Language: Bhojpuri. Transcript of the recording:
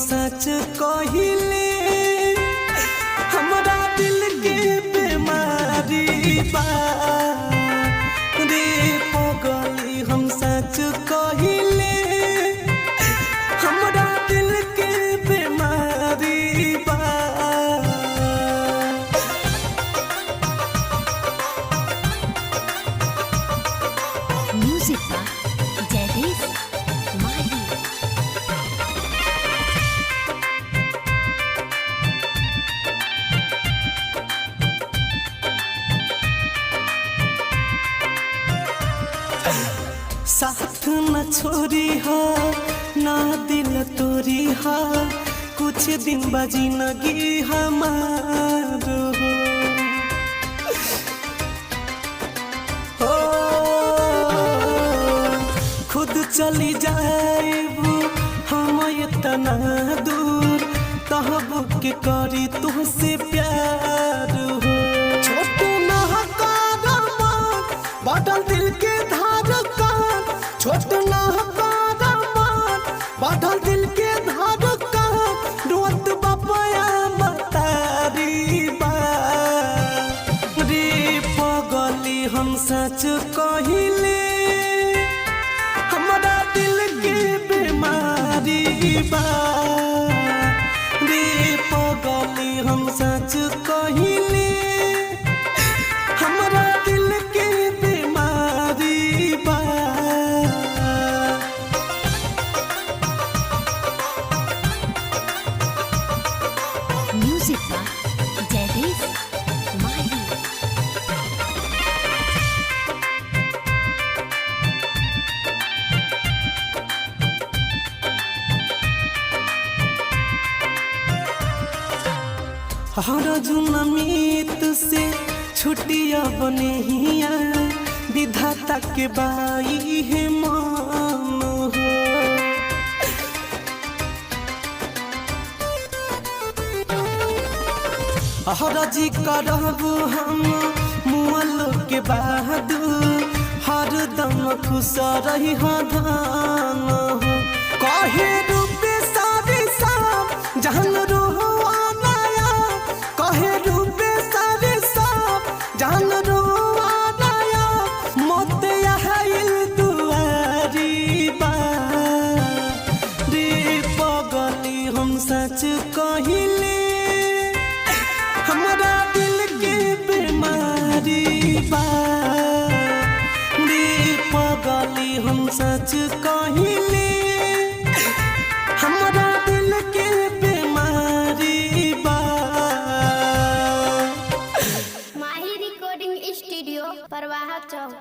सच कहिले हमरा दिल के बीमारी बा रे पगली हम सच कहिले हमरा दिल के बीमारी बा। म्यूजिक बा जयदेव माही। साथ न छोड़ी हा ना दिल तोरी हा कुछ दिन बाजी नगी हमार हो खुद चली जाएबू हम इतना दूर तहब के करी तुहसे प्यार हो। छोट ना बदल दिल के धड़कन छोट ना बदल दिल के धड़कन रोत बपया मतारी बा रे पगली हम सच कहिले हमरा दिल के बीमारी बा रे पगली हम सच कहिले हमरा दिल के बीमारी बा। म्यूजिक बा जयदेव माही। हर जुनमीत से छुट्टिया बने हिया विधाता के बाई है मान हो। हरजी करबू हम मुअल के बाद हर दम खुश रही धान हो। कहे रूपे सारे साफ जहन रोहो आनाया कहे रूपे सारे साफ जहन रोहो आनाया मत आइल दुआरी बा रे पगली हम सच कहिले हमरा दिल के बीमारी बा रे पगली हम सच कहिले हमरा दिल के बीमारी बा। माही रिकॉर्डिंग स्टूडियो परवाह चौक।